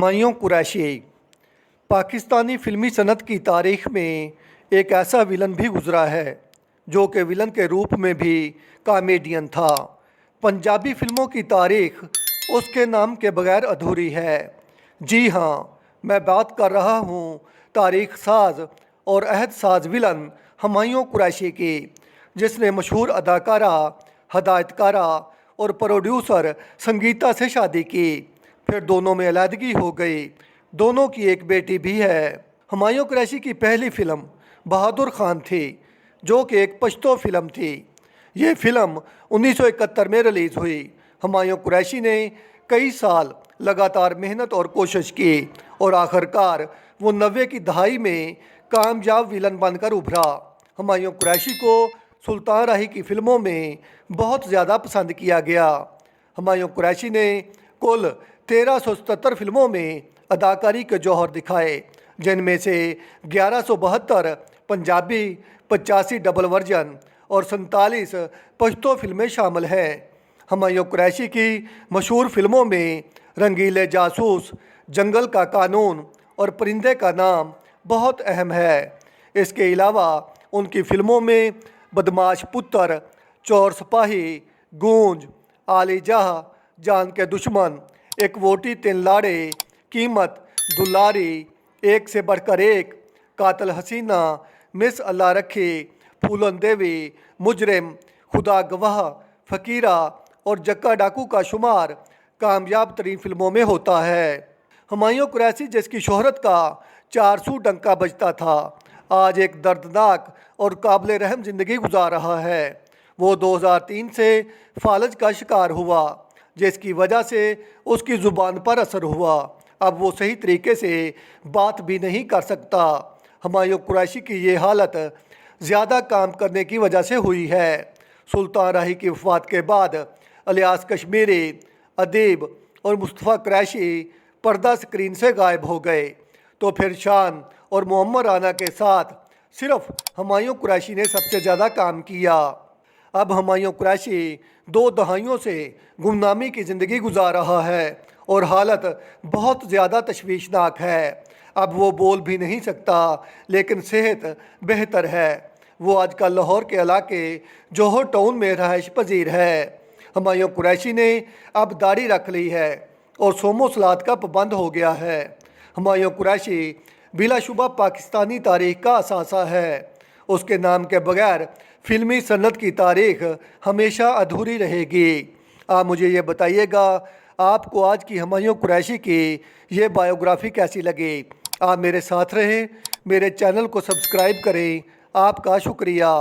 हमायूं कुरैशी पाकिस्तानी फिल्मी सनत की तारीख में एक ऐसा विलन भी गुजरा है जो कि विलन के रूप में भी कॉमेडियन था। पंजाबी फिल्मों की तारीख उसके नाम के बगैर अधूरी है। जी हाँ, मैं बात कर रहा हूँ तारीख साज और अहद साज विलन हमायूं कुरैशी की, जिसने मशहूर अदाकारा, हदायतकारा और प्रोड्यूसर संगीता से शादी की। फिर दोनों में अलहदगी हो गई। दोनों की एक बेटी भी है। हमायूं कुरैशी की पहली फिल्म बहादुर खान थी, जो कि एक पश्तो फिल्म थी। ये फिल्म 1971 में रिलीज़ हुई। हमायूं कुरैशी ने कई साल लगातार मेहनत और कोशिश की और आखिरकार वो 90 की दहाई में कामयाब विलन बनकर उभरा। हमायूं कुरैशी को सुल्तान राही की फिल्मों में बहुत ज़्यादा पसंद किया गया। हमायूं कुरैशी ने कुल 1377 फिल्मों में अदाकारी के जौहर दिखाए, जिनमें से 1172 पंजाबी, 85 डबल वर्जन और 47 पश्तो फिल्में शामिल हैं। हमायूं कुरैशी की मशहूर फिल्मों में रंगीले जासूस, जंगल का कानून और परिंदे का नाम बहुत अहम है। इसके अलावा उनकी फिल्मों में बदमाश पुत्र, चोर सिपाही, गूंज, आली जाह, जान के दुश्मन, एक वोटी तीन लाड़े, कीमत, दुलारी, एक से बढ़कर एक, कातल हसीना, मिस अल्लाह रखी, फूलन देवी, मुजरिम, खुदा गवाह, फ़कीरा और जक्का डाकू का शुमार कामयाब तरीन फिल्मों में होता है। हमायूं कुरैशी, जिसकी शोहरत का 400 डंका बजता था, आज एक दर्दनाक और काबिल रहम ज़िंदगी गुजार रहा है। वो 2003 से फालज का शिकार हुआ, जिसकी वजह से उसकी ज़ुबान पर असर हुआ। अब वो सही तरीके से बात भी नहीं कर सकता। हमायूं कुरैशी की ये हालत ज़्यादा काम करने की वजह से हुई है। सुल्तान राही की वफ़ात के बाद इलियास कश्मीरी, अदीब और मुस्तफ़ा कुरैशी पर्दा स्क्रीन से गायब हो गए, तो फिर शान और मोहम्मद राना के साथ सिर्फ हमायूं कुरैशी ने सबसे ज़्यादा काम किया। अब हमायूं कुरैशी 2 दहाइयों से गुमनामी की ज़िंदगी गुजार रहा है और हालत बहुत ज़्यादा तशवीशनाक है। अब वो बोल भी नहीं सकता, लेकिन सेहत बेहतर है। वो आजकल लाहौर के इलाके जौहर टाउन में रहायश पजीर है। हमायूं कुरैशी ने अब दाढ़ी रख ली है और सोमो सलात का पाबंद हो गया है। हमायूं कुरैशी बिलाशुबा पाकिस्तानी तारीख का असासा है। उसके नाम के बगैर फिल्मी सन्नत की तारीख हमेशा अधूरी रहेगी। आप मुझे ये बताइएगा, आपको आज की हमायूं कुरैशी की ये बायोग्राफी कैसी लगी। आप मेरे साथ रहें, मेरे चैनल को सब्सक्राइब करें। आपका शुक्रिया।